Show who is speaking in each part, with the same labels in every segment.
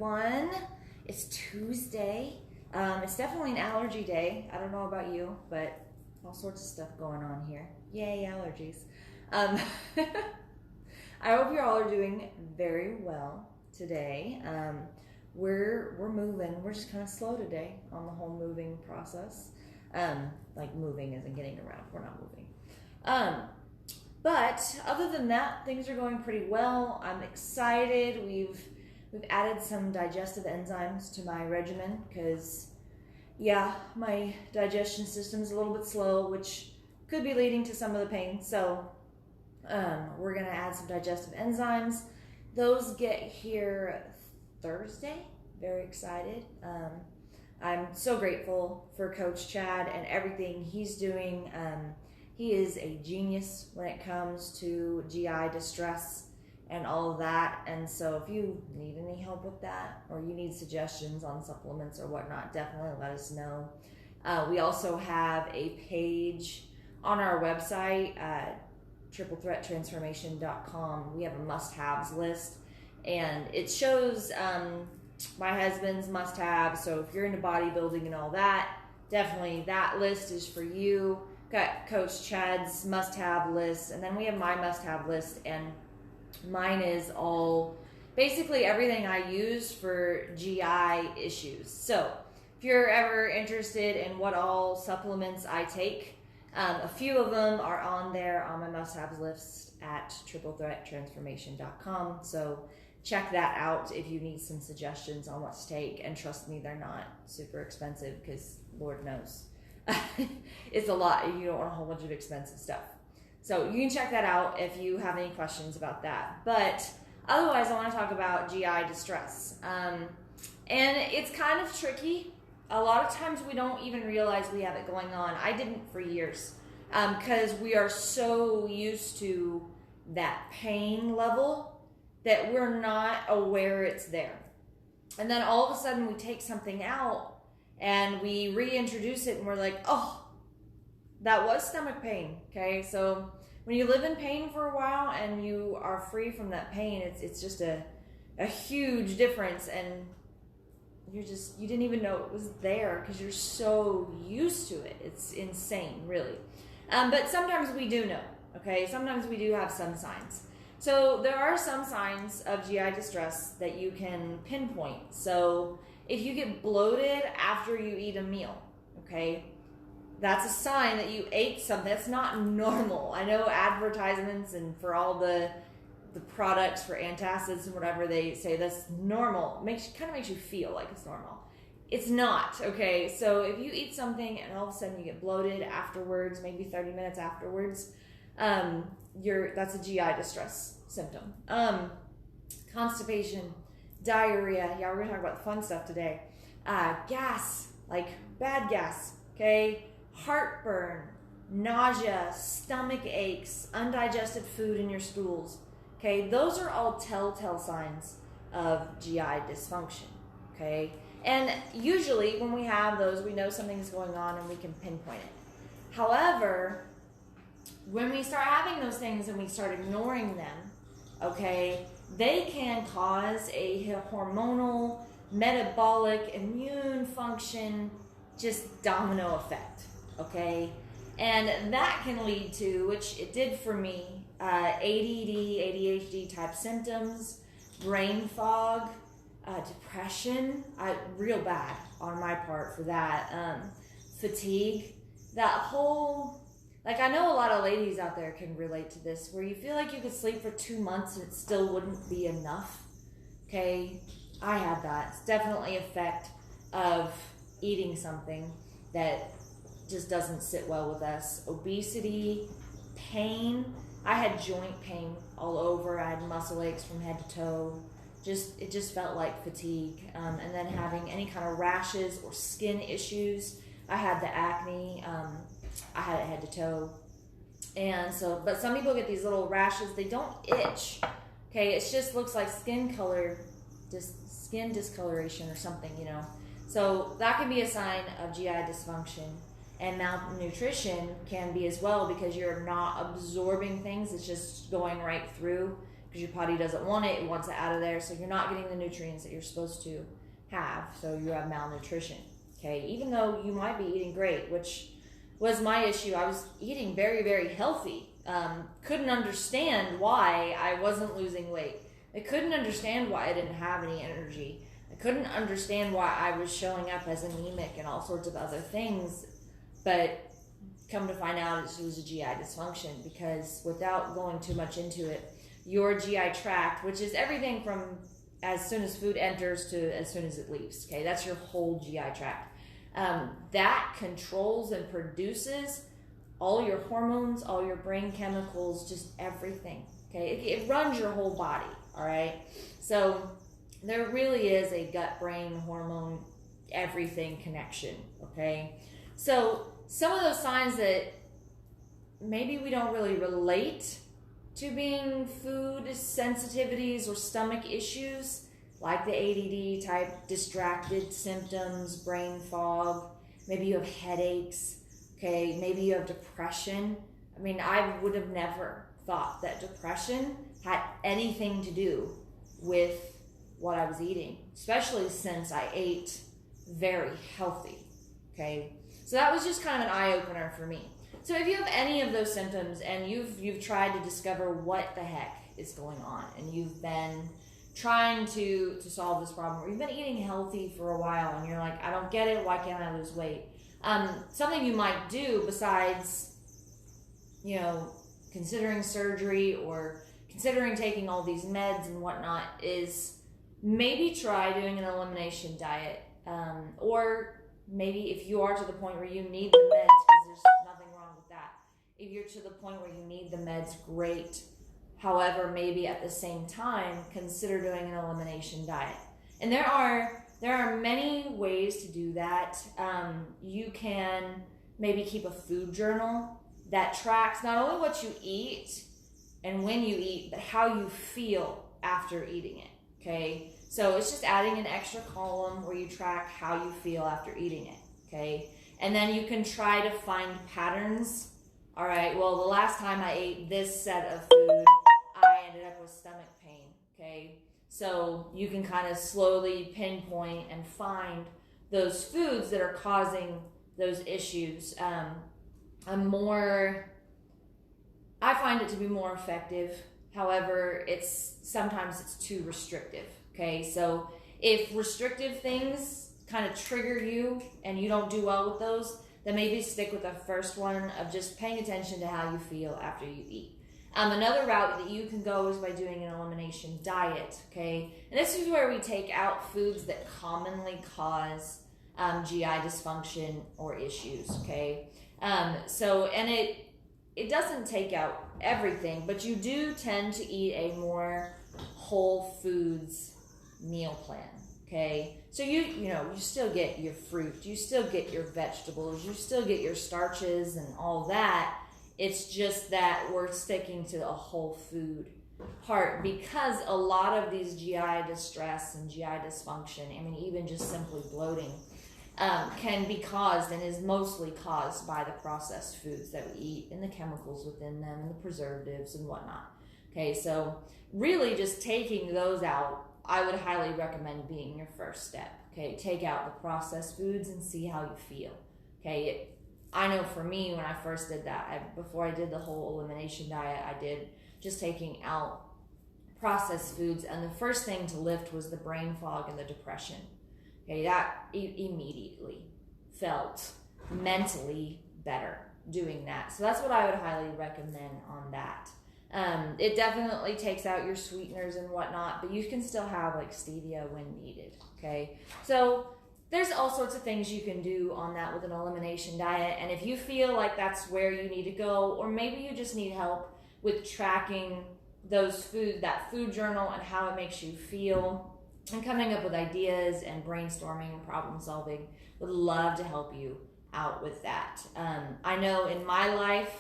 Speaker 1: everyone. It's Tuesday. It's definitely an allergy day. I don't know about you, but all sorts of stuff going on here. Yay, allergies. I hope you all are doing very well today. We're moving. We're just kind of slow today on the whole moving process. Like moving isn't getting around. We're not moving. But other than that, things are going pretty well. I'm excited. We've added some digestive enzymes to my regimen because, yeah, my digestion system's a little bit slow, which could be leading to some of the pain. So we're gonna add some digestive enzymes. Those get here Thursday. Very excited. I'm so grateful for Coach Chad and everything he's doing. He is a genius when it comes to GI distress and all of that. And so if you need any help with that or you need suggestions on supplements or whatnot, definitely let us know. We also have a page on our website, triplethreattransformation.com. We have a must-haves list, and it shows my husband's must-haves. So if you're into bodybuilding and all that, definitely that list is for you. Got Coach Chad's must-have list, and then we have my must-have list, and mine is all basically everything I use for GI issues. So if you're ever interested in what all supplements I take, a few of them are on there on my must-haves list at triplethreattransformation.com. So check that out if you need some suggestions on what to take. And trust me, they're not super expensive because Lord knows it's a lot. You don't want a whole bunch of expensive stuff. So you can check that out if you have any questions about that. But otherwise, I want to talk about GI distress. And it's kind of tricky. A lot of times we don't even realize we have it going on. I didn't for years because we are so used to that pain level that we're not aware it's there. And then all of a sudden we take something out and we reintroduce it and we're like, oh, that was stomach pain. Okay, so when you live in pain for a while and you are free from that pain, it's just a huge difference, and you didn't even know it was there because you're so used to it. It's insane, really. But sometimes we do know, okay? Sometimes we do have some signs. So there are some signs of GI distress that you can pinpoint. So if you get bloated after you eat a meal, okay, that's a sign that you ate something. That's not normal. I know advertisements and for all the products for antacids and whatever, they say that's normal. Kind of makes you feel like it's normal. It's not, okay? So if you eat something and all of a sudden you get bloated afterwards, maybe 30 minutes afterwards, that's a GI distress symptom. Constipation, diarrhea. Yeah, we're gonna talk about the fun stuff today. Gas, like bad gas, okay? Heartburn, nausea, stomach aches, undigested food in your stools. Okay, those are all telltale signs of GI dysfunction, okay? And usually when we have those, we know something's going on and we can pinpoint it. However, when we start having those things and we start ignoring them, okay, they can cause a hormonal, metabolic, immune function, just domino effect, okay? And that can lead to, which it did for me, ADD, ADHD type symptoms, brain fog, depression, real bad on my part for that, fatigue, that whole, like I know a lot of ladies out there can relate to this, where you feel like you could sleep for 2 months and it still wouldn't be enough, okay? I had that. It's definitely an effect of eating something that just doesn't sit well with us. Obesity, pain. I had joint pain all over. I had muscle aches from head to toe. It just felt like fatigue. And then having any kind of rashes or skin issues. I had the acne. I had it head to toe. And so, but some people get these little rashes. They don't itch. Okay, it just looks like skin discoloration or something, you know. So that can be a sign of GI dysfunction. And malnutrition can be as well because you're not absorbing things. It's just going right through because your body doesn't want it. It wants it out of there. So you're not getting the nutrients that you're supposed to have. So you have malnutrition. Okay. Even though you might be eating great, which was my issue. I was eating very, very healthy. Couldn't understand why I wasn't losing weight. I couldn't understand why I didn't have any energy. I couldn't understand why I was showing up as anemic and all sorts of other things. But come to find out, it was a GI dysfunction, because without going too much into it, your GI tract, which is everything from as soon as food enters to as soon as it leaves, okay, that's your whole GI tract. That controls and produces all your hormones, all your brain chemicals, just everything, okay? It runs your whole body, all right? So there really is a gut-brain hormone everything connection, okay? So some of those signs that maybe we don't really relate to being food sensitivities or stomach issues, like the ADD type distracted symptoms, brain fog, maybe you have headaches, okay, maybe you have depression. I mean, I would have never thought that depression had anything to do with what I was eating, especially since I ate very healthy, okay? So that was just kind of an eye-opener for me. So if you have any of those symptoms and you've tried to discover what the heck is going on, and you've been trying to solve this problem, or you've been eating healthy for a while and you're like, I don't get it, why can't I lose weight? Something you might do besides, considering surgery or considering taking all these meds and whatnot is maybe try doing an elimination diet. Or maybe if you are to the point where you need the meds, because there's nothing wrong with that. If you're to the point where you need the meds, great. However, maybe at the same time, consider doing an elimination diet. And there are many ways to do that. You can maybe keep a food journal that tracks not only what you eat and when you eat, but how you feel after eating it, okay? So it's just adding an extra column where you track how you feel after eating it, okay? And then you can try to find patterns. All right, well, the last time I ate this set of food, I ended up with stomach pain, okay? So you can kind of slowly pinpoint and find those foods that are causing those issues. I find it to be more effective. However, sometimes it's too restrictive, okay? So if restrictive things kind of trigger you and you don't do well with those, then maybe stick with the first one of just paying attention to how you feel after you eat. Another route that you can go is by doing an elimination diet, okay? And this is where we take out foods that commonly cause GI dysfunction or issues, okay? And it doesn't take out everything, but you do tend to eat a more whole foods meal plan, okay? So you still get your fruit, you still get your vegetables, you still get your starches and all that. It's just that we're sticking to a whole food part, because a lot of these GI distress and GI dysfunction, I mean, even just simply bloating, can be caused and is mostly caused by the processed foods that we eat and the chemicals within them and the preservatives and whatnot. Okay, so really just taking those out, I would highly recommend being your first step. Okay, take out the processed foods and see how you feel. Okay, I know for me, when I first did that, before I did the whole elimination diet, I did just taking out processed foods, and the first thing to lift was the brain fog and the depression. Okay, that immediately felt mentally better doing that. So that's what I would highly recommend on that. It definitely takes out your sweeteners and whatnot, but you can still have like stevia when needed, okay? So there's all sorts of things you can do on that with an elimination diet. And if you feel like that's where you need to go, or maybe you just need help with tracking that food journal and how it makes you feel, and coming up with ideas and brainstorming and problem solving, would love to help you out with that. I know in my life,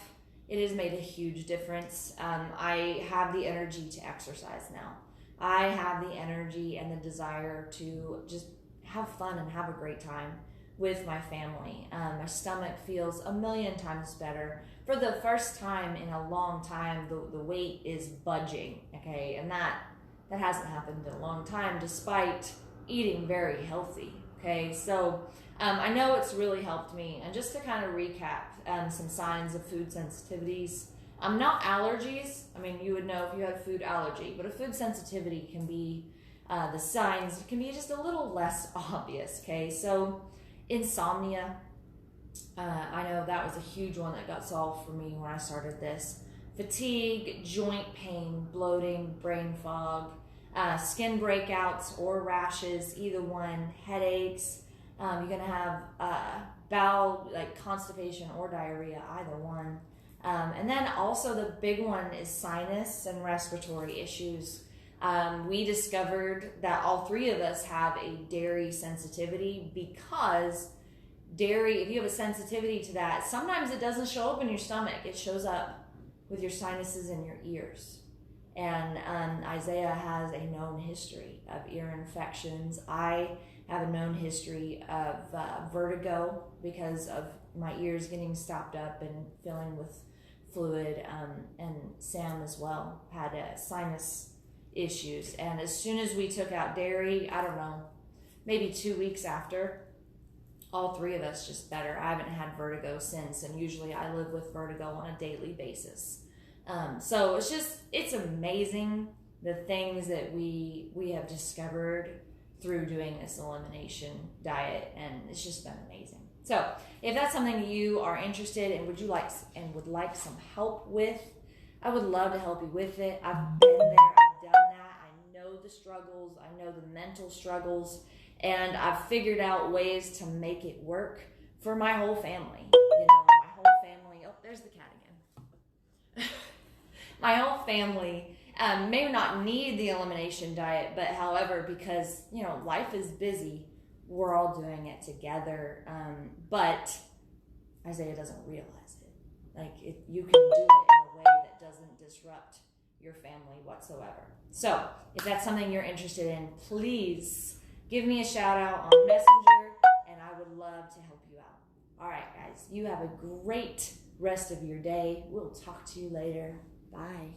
Speaker 1: it has made a huge difference. I have the energy to exercise now. I have the energy and the desire to just have fun and have a great time with my family. My stomach feels a million times better. For the first time in a long time, the weight is budging, okay? And that hasn't happened in a long time, despite eating very healthy, okay? So I know it's really helped me. And just to kind of recap some signs of food sensitivities, not allergies. I mean, you would know if you had a food allergy, but a food sensitivity can be, the signs can be just a little less obvious, okay? So insomnia, I know that was a huge one that got solved for me when I started this. Fatigue, joint pain, bloating, brain fog, skin breakouts or rashes, either one, headaches. You're going to have bowel, like constipation or diarrhea, either one. And then also the big one is sinus and respiratory issues. We discovered that all three of us have a dairy sensitivity, because dairy, if you have a sensitivity to that, sometimes it doesn't show up in your stomach. It shows up with your sinuses and your ears. And Isaiah has a known history of ear infections. I have a known history of vertigo because of my ears getting stopped up and filling with fluid. And Sam as well had sinus issues. And as soon as we took out dairy, I don't know, maybe 2 weeks after, all three of us just better. I haven't had vertigo since, and usually I live with vertigo on a daily basis. So it's amazing the things that we have discovered through doing this elimination diet, and it's just been amazing. So if that's something you are interested in, would like some help with, I would love to help you with it. I've been there, I've done that. I know the struggles, I know the mental struggles, and I've figured out ways to make it work for my whole family. You know, my whole family, oh, there's the cat again. My whole family may not need the elimination diet, but however, because, you know, life is busy, we're all doing it together. But Isaiah doesn't realize it. Like, you can do it in a way that doesn't disrupt your family whatsoever. So if that's something you're interested in, please give me a shout out on Messenger, and I would love to help you out. All right, guys, you have a great rest of your day. We'll talk to you later. Bye.